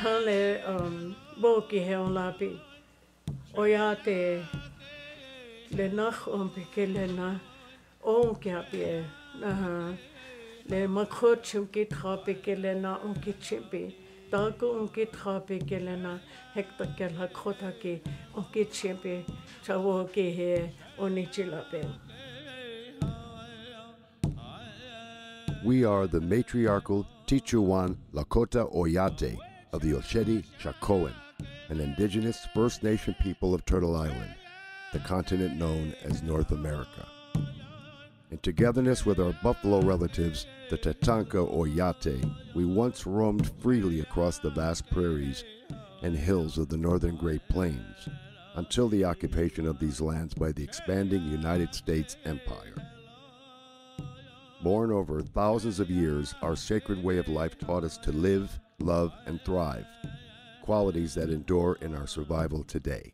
Hale boki he on lapi. Oyate le nach pe le na on kia na le makhochum ki trape le na on ki chipi. Dago on ki trape le na hekta kel hakota ki on ki chipi. Chawo ki he onichilape. We are the matriarchal Tichuan Lakota Oyate of the Oceti Sakowin, an indigenous First Nation people of Turtle Island, the continent known as North America. In togetherness with our buffalo relatives, the Tatanka Oyate, we once roamed freely across the vast prairies and hills of the northern Great Plains, until the occupation of these lands by the expanding United States Empire. Born over thousands of years, our sacred way of life taught us to live, love, and thrive, qualities that endure in our survival today.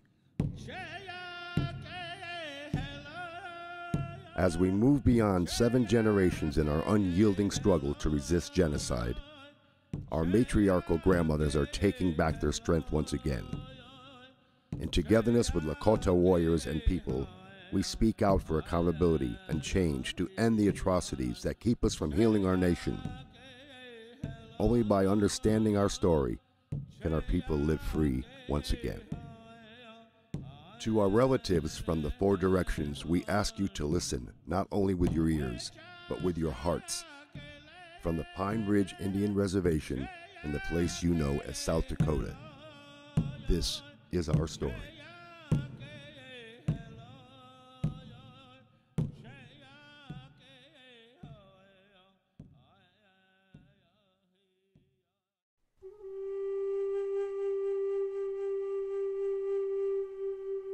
As we move beyond 7 generations in our unyielding struggle to resist genocide, our matriarchal grandmothers are taking back their strength once again. In togetherness with Lakota warriors and people, we speak out for accountability and change to end the atrocities that keep us from healing our nation. Only by understanding our story can our people live free once again. To our relatives from the 4 directions, we ask you to listen not only with your ears, but with your hearts. From the Pine Ridge Indian Reservation in the place you know as South Dakota, this is our story.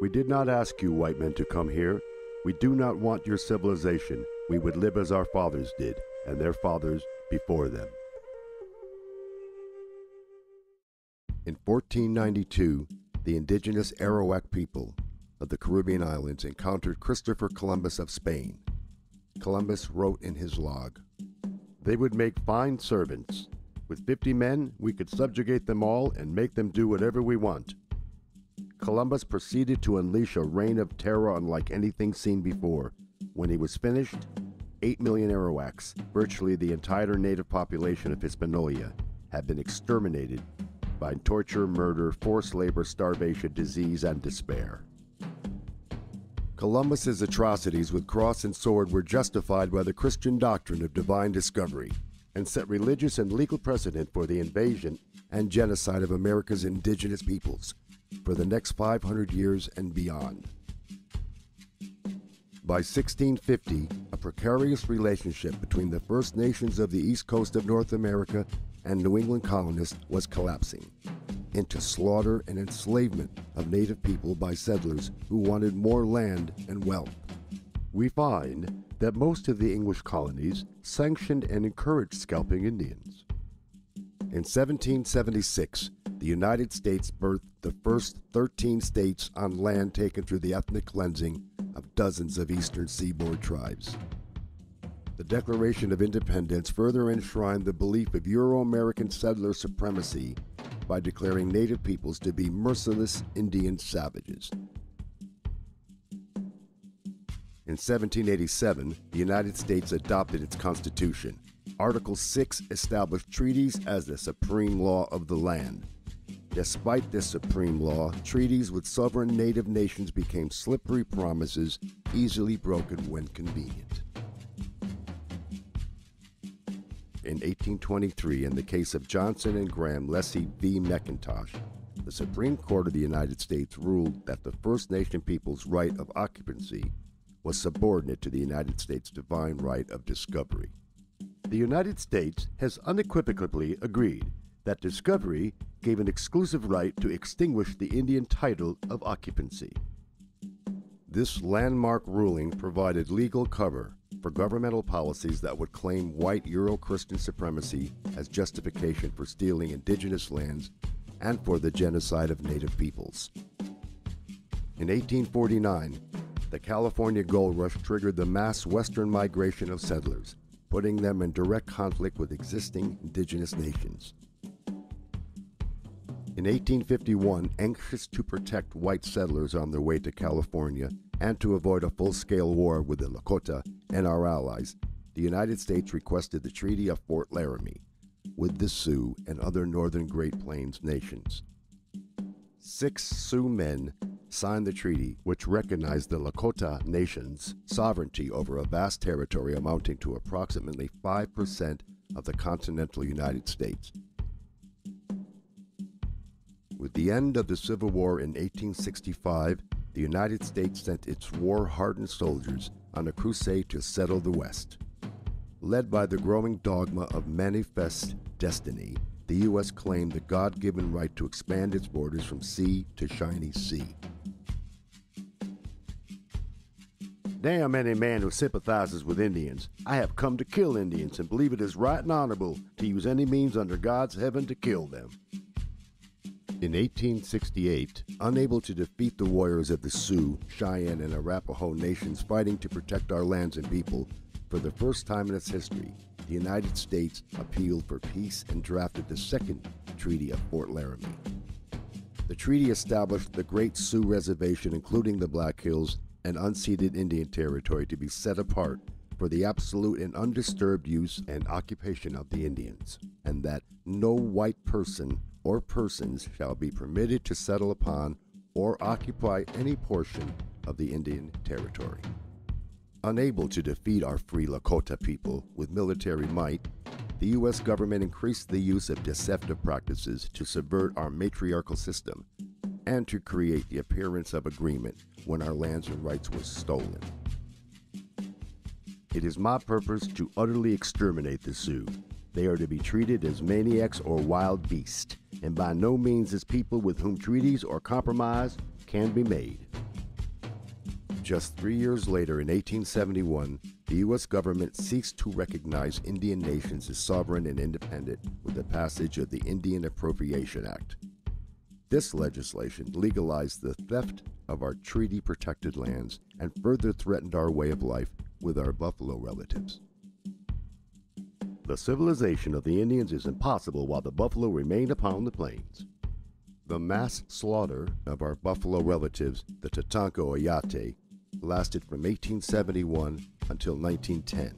We did not ask you, white men, to come here. We do not want your civilization. We would live as our fathers did, and their fathers before them. In 1492, the indigenous Arawak people of the Caribbean islands encountered Christopher Columbus of Spain. Columbus wrote in his log, "They would make fine servants. With 50 men, we could subjugate them all and make them do whatever we want." Columbus proceeded to unleash a reign of terror unlike anything seen before. When he was finished, 8 million Arawaks, virtually the entire native population of Hispaniola, had been exterminated by torture, murder, forced labor, starvation, disease, and despair. Columbus's atrocities with cross and sword were justified by the Christian doctrine of divine discovery and set religious and legal precedent for the invasion and genocide of America's indigenous peoples for the next 500 years and beyond. By 1650, a precarious relationship between the First Nations of the east coast of North America and New England colonists was collapsing into slaughter and enslavement of native people by settlers who wanted more land and wealth. We find that most of the English colonies sanctioned and encouraged scalping Indians. In 1776, the United States birthed the first 13 states on land taken through the ethnic cleansing of dozens of eastern seaboard tribes. The Declaration of Independence further enshrined the belief of Euro-American settler supremacy by declaring native peoples to be merciless Indian savages. In 1787, the United States adopted its Constitution. Article 6 established treaties as the supreme law of the land. Despite this supreme law, treaties with sovereign native nations became slippery promises, easily broken when convenient. In 1823, in the case of Johnson and Graham Leslie v. McIntosh, the Supreme Court of the United States ruled that the First Nation people's right of occupancy was subordinate to the United States' divine right of discovery. The United States has unequivocally agreed that discovery gave an exclusive right to extinguish the Indian title of occupancy. This landmark ruling provided legal cover for governmental policies that would claim white Euro-Christian supremacy as justification for stealing indigenous lands and for the genocide of native peoples. In 1849, The California Gold Rush triggered the mass western migration of settlers, putting them in direct conflict with existing indigenous nations. In 1851, anxious to protect white settlers on their way to California and to avoid a full-scale war with the Lakota and our allies, the United States requested the Treaty of Fort Laramie with the Sioux and other northern Great Plains nations. 6 Sioux men signed the treaty, which recognized the Lakota Nation's sovereignty over a vast territory amounting to approximately 5% of the continental United States. With the end of the Civil War in 1865, the United States sent its war-hardened soldiers on a crusade to settle the West. Led by the growing dogma of manifest destiny, the U.S. claimed the God-given right to expand its borders from sea to shiny sea. Damn any man who sympathizes with Indians. I have come to kill Indians and believe it is right and honorable to use any means under God's heaven to kill them. In 1868, unable to defeat the warriors of the Sioux, Cheyenne, and Arapaho nations fighting to protect our lands and people, for the first time in its history, the United States appealed for peace and drafted the Second Treaty of Fort Laramie. The treaty established the Great Sioux Reservation, including the Black Hills and unceded Indian Territory, to be set apart for the absolute and undisturbed use and occupation of the Indians, and that no white person or persons shall be permitted to settle upon or occupy any portion of the Indian Territory. Unable to defeat our free Lakota people with military might, the U.S. government increased the use of deceptive practices to subvert our matriarchal system and to create the appearance of agreement when our lands and rights were stolen. It is my purpose to utterly exterminate the Sioux. They are to be treated as maniacs or wild beasts, and by no means as people with whom treaties or compromise can be made. Just 3 years later, in 1871, the U.S. government ceased to recognize Indian nations as sovereign and independent with the passage of the Indian Appropriation Act. This legislation legalized the theft of our treaty-protected lands and further threatened our way of life with our buffalo relatives. The civilization of the Indians is impossible while the buffalo remain upon the plains. The mass slaughter of our buffalo relatives, the Tatanka Oyate, lasted from 1871 until 1910.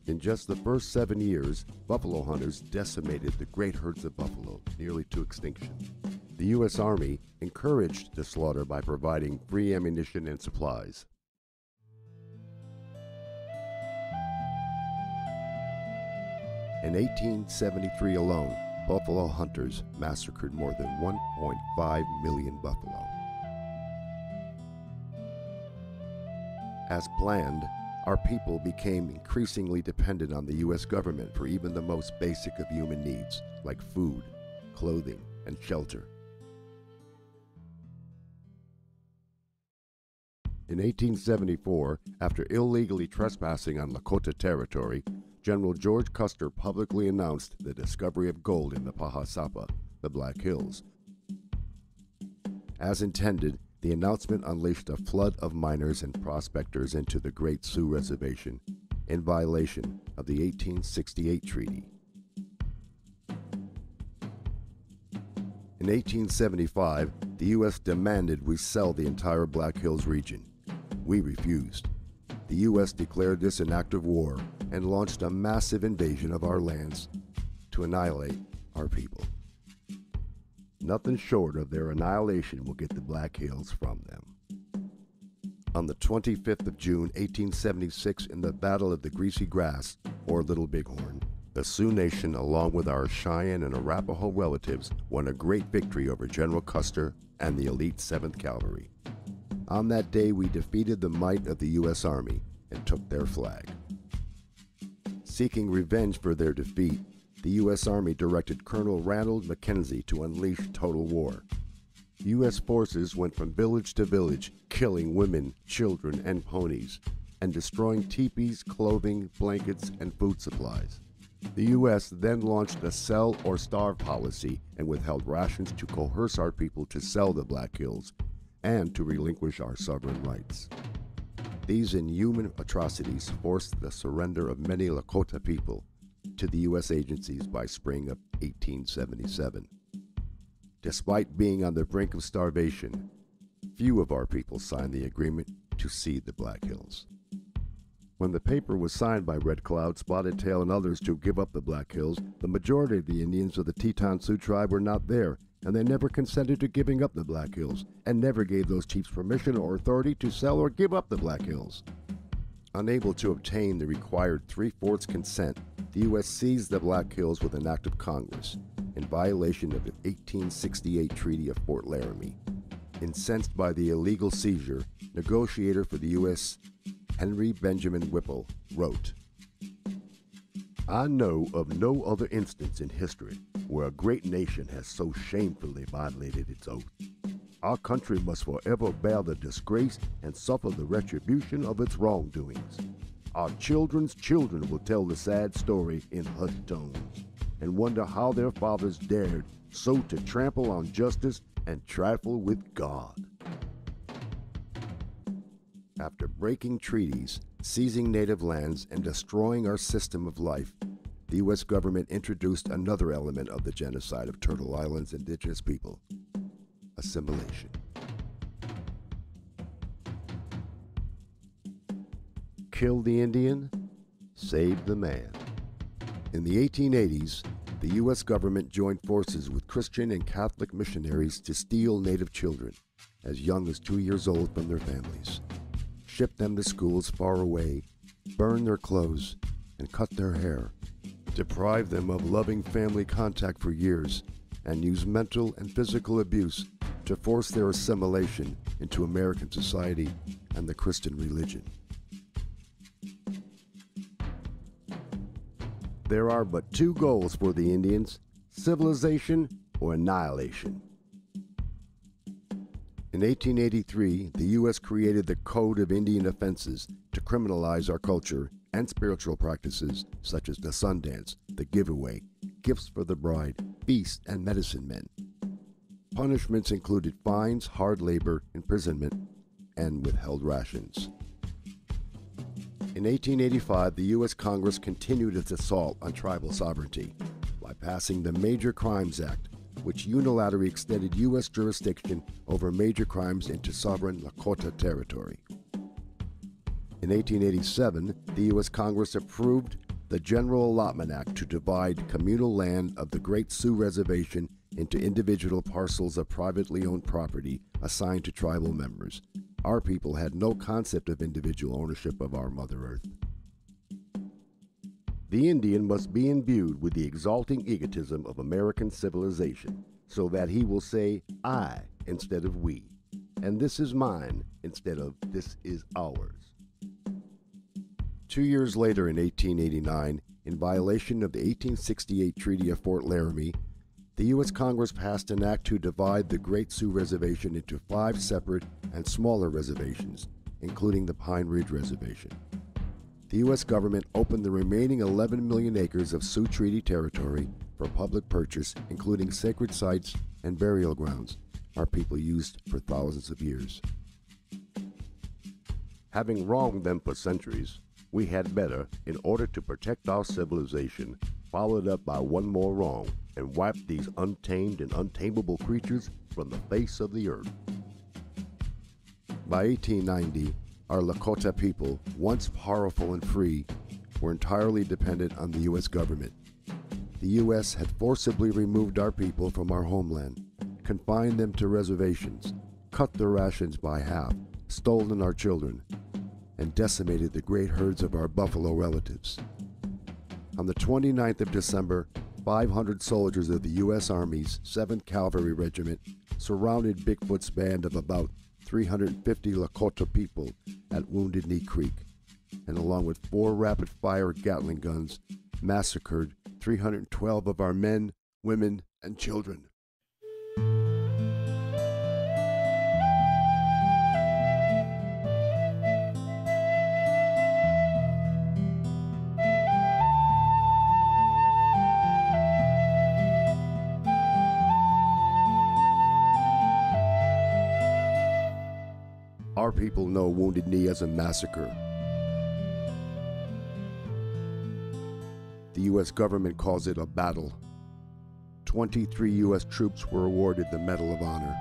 In just the first 7 years, buffalo hunters decimated the great herds of buffalo nearly to extinction. The U.S. Army encouraged the slaughter by providing free ammunition and supplies. In 1873 alone, buffalo hunters massacred more than 1.5 million buffalo. As planned, our people became increasingly dependent on the U.S. government for even the most basic of human needs, like food, clothing, and shelter. In 1874, after illegally trespassing on Lakota territory, General George Custer publicly announced the discovery of gold in the Pahasapa, the Black Hills. As intended, the announcement unleashed a flood of miners and prospectors into the Great Sioux Reservation in violation of the 1868 treaty. In 1875, the U.S. demanded we sell the entire Black Hills region. We refused. The U.S. declared this an act of war and launched a massive invasion of our lands to annihilate our people. Nothing short of their annihilation will get the Black Hills from them. On the 25th of June, 1876, in the Battle of the Greasy Grass, or Little Bighorn, the Sioux Nation, along with our Cheyenne and Arapaho relatives, won a great victory over General Custer and the elite 7th Cavalry. On that day, we defeated the might of the U.S. Army and took their flag. Seeking revenge for their defeat, the U.S. Army directed Colonel Randall Mackenzie to unleash total war. U.S. forces went from village to village, killing women, children, and ponies, and destroying teepees, clothing, blankets, and food supplies. The U.S. then launched a sell or starve policy and withheld rations to coerce our people to sell the Black Hills, and to relinquish our sovereign rights. These inhuman atrocities forced the surrender of many Lakota people to the U.S. agencies by spring of 1877. Despite being on the brink of starvation, few of our people signed the agreement to cede the Black Hills. When the paper was signed by Red Cloud, Spotted Tail, and others to give up the Black Hills, the majority of the Indians of the Teton Sioux tribe were not there, and they never consented to giving up the Black Hills, and never gave those chiefs permission or authority to sell or give up the Black Hills. Unable to obtain the required 3/4 consent, the U.S. seized the Black Hills with an act of Congress, in violation of the 1868 Treaty of Fort Laramie. Incensed by the illegal seizure, negotiator for the U.S. Henry Benjamin Whipple wrote, "I know of no other instance in history where a great nation has so shamefully violated its oath. Our country must forever bear the disgrace and suffer the retribution of its wrongdoings. Our children's children will tell the sad story in hushed tones and wonder how their fathers dared so to trample on justice and trifle with God." After breaking treaties, seizing native lands, and destroying our system of life, the U.S. government introduced another element of the genocide of Turtle Island's indigenous people: assimilation. Kill the Indian, save the man. In the 1880s, the U.S. government joined forces with Christian and Catholic missionaries to steal Native children, as young as 2 years old, from their families, ship them to schools far away, burn their clothes, and cut their hair, deprive them of loving family contact for years, and use mental and physical abuse to force their assimilation into American society and the Christian religion. There are but two goals for the Indians: civilization or annihilation. In 1883, the U.S. created the Code of Indian Offenses to criminalize our culture and spiritual practices such as the Sundance, the giveaway, gifts for the bride, feasts, and medicine men. Punishments included fines, hard labor, imprisonment, and withheld rations. In 1885, the U.S. Congress continued its assault on tribal sovereignty by passing the Major Crimes Act, which unilaterally extended U.S. jurisdiction over major crimes into sovereign Lakota territory. In 1887, the U.S. Congress approved the General Allotment Act to divide communal land of the Great Sioux Reservation into individual parcels of privately owned property assigned to tribal members. Our people had no concept of individual ownership of our Mother Earth. The Indian must be imbued with the exalting egotism of American civilization, so that he will say "I" instead of "we," and "this is mine" instead of "this is ours." 2 years later, in 1889, in violation of the 1868 Treaty of Fort Laramie, the U.S. Congress passed an act to divide the Great Sioux Reservation into 5 separate and smaller reservations, including the Pine Ridge Reservation. The U.S. government opened the remaining 11 million acres of Sioux Treaty territory for public purchase, including sacred sites and burial grounds our people used for thousands of years. Having wronged them for centuries, we had better, in order to protect our civilization, follow it up by one more wrong and wipe these untamed and untamable creatures from the face of the earth. By 1890, our Lakota people, once powerful and free, were entirely dependent on the U.S. government. The U.S. had forcibly removed our people from our homeland, confined them to reservations, cut their rations by half, stolen our children, and decimated the great herds of our buffalo relatives. On the 29th of December, 500 soldiers of the U.S. Army's 7th Cavalry Regiment surrounded Bigfoot's band of about 350 Lakota people at Wounded Knee Creek, and along with 4 rapid-fire Gatling guns, massacred 312 of our men, women, and children. Our people know Wounded Knee as a massacre. The U.S. government calls it a battle. 23 U.S. troops were awarded the Medal of Honor.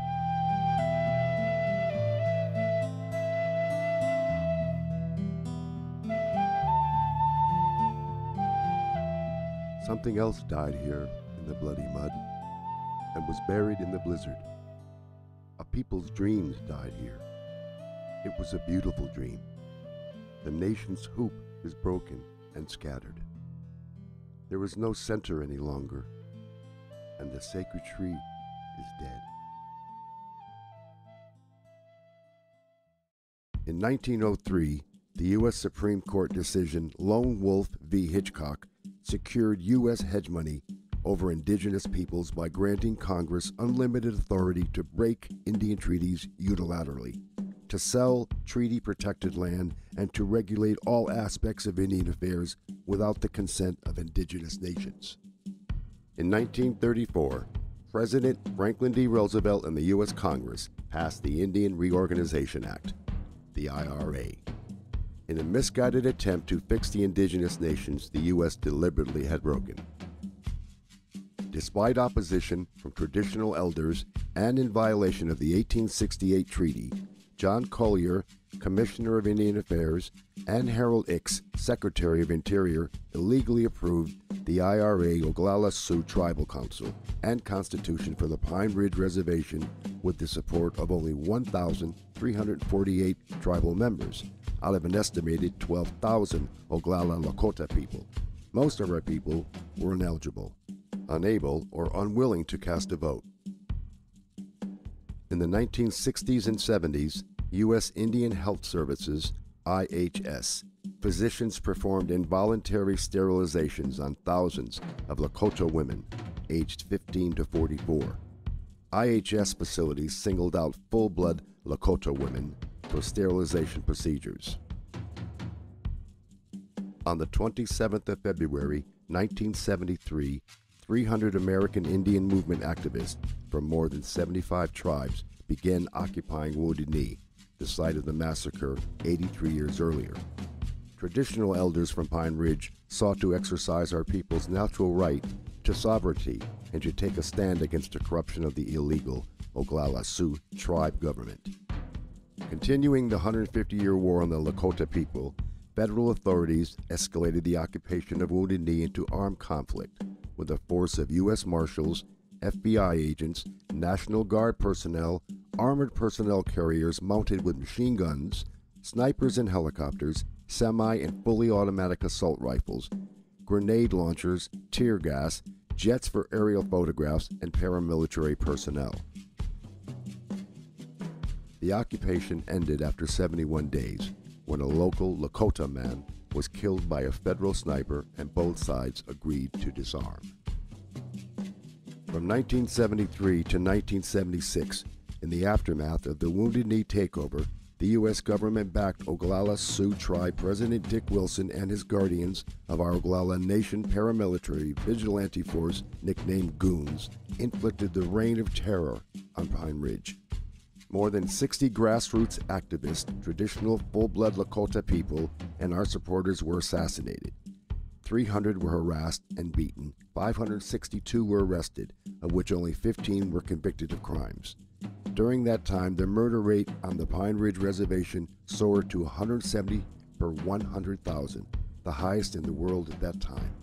Something else died here in the bloody mud and was buried in the blizzard. A people's dreams died here. It was a beautiful dream. The nation's hoop is broken and scattered. There is no center any longer, and the sacred tree is dead. In 1903, the U.S. Supreme Court decision Lone Wolf v. Hitchcock secured U.S. hegemony over indigenous peoples by granting Congress unlimited authority to break Indian treaties unilaterally, to sell treaty-protected land, and to regulate all aspects of Indian affairs without the consent of indigenous nations. In 1934, President Franklin D. Roosevelt and the U.S. Congress passed the Indian Reorganization Act, the IRA. In a misguided attempt to fix the indigenous nations the U.S. deliberately had broken. Despite opposition from traditional elders and in violation of the 1868 treaty, John Collier, Commissioner of Indian Affairs, and Harold Ickes, Secretary of Interior, illegally approved the IRA Oglala Sioux Tribal Council and Constitution for the Pine Ridge Reservation with the support of only 1,348 tribal members out of an estimated 12,000 Oglala Lakota people. Most of our people were ineligible, unable, or unwilling to cast a vote. In the 1960s and 70s, U.S. Indian Health Services, IHS, physicians performed involuntary sterilizations on thousands of Lakota women aged 15 to 44. IHS facilities singled out full-blood Lakota women for sterilization procedures. On the 27th of February, 1973, 300 American Indian Movement activists from more than 75 tribes began occupying Wounded Knee, the site of the massacre 83 years earlier. Traditional elders from Pine Ridge sought to exercise our people's natural right to sovereignty and to take a stand against the corruption of the illegal Oglala Sioux tribe government. Continuing the 150-year war on the Lakota people, federal authorities escalated the occupation of Wounded Knee into armed conflict with a force of U.S. Marshals, FBI agents, National Guard personnel, armored personnel carriers mounted with machine guns, snipers and helicopters, semi and fully automatic assault rifles, grenade launchers, tear gas, jets for aerial photographs, and paramilitary personnel. The occupation ended after 71 days, when a local Lakota man was killed by a federal sniper and both sides agreed to disarm. From 1973 to 1976, in the aftermath of the Wounded Knee takeover, the U.S. government-backed Oglala Sioux Tribe President Dick Wilson and his guardians of our Oglala Nation paramilitary vigilante force, nicknamed Goons, inflicted the reign of terror on Pine Ridge. More than 60 grassroots activists, traditional full-blood Lakota people, and our supporters were assassinated. 300 were harassed and beaten, 562 were arrested, of which only 15 were convicted of crimes. During that time, the murder rate on the Pine Ridge Reservation soared to 170 per 100,000, the highest in the world at that time.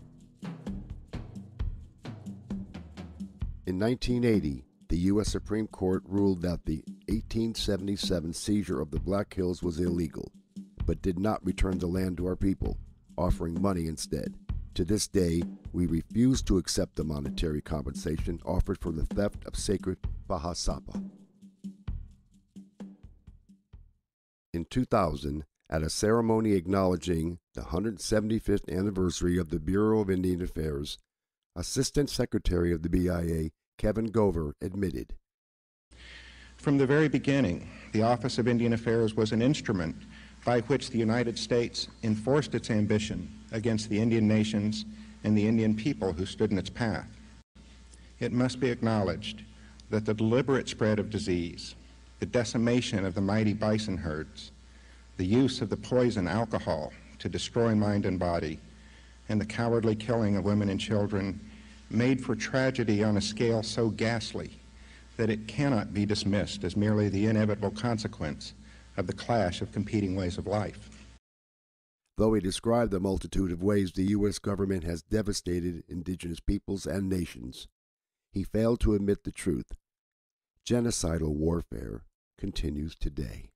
In 1980, the U.S. Supreme Court ruled that the 1877 seizure of the Black Hills was illegal, but did not return the land to our people, offering money instead. To this day, we refuse to accept the monetary compensation offered for the theft of sacred Pahasapa. In 2000, at a ceremony acknowledging the 175th anniversary of the Bureau of Indian Affairs, Assistant Secretary of the BIA, Kevin Gover, admitted, "From the very beginning, the Office of Indian Affairs was an instrument by which the United States enforced its ambition against the Indian nations and the Indian people who stood in its path. It must be acknowledged that the deliberate spread of disease, the decimation of the mighty bison herds, the use of the poison alcohol to destroy mind and body, and the cowardly killing of women and children made for tragedy on a scale so ghastly that it cannot be dismissed as merely the inevitable consequence of the clash of competing ways of life. Though he described the multitude of ways the U.S. government has devastated indigenous peoples and nations, he failed to admit the truth. Genocidal warfare continues today.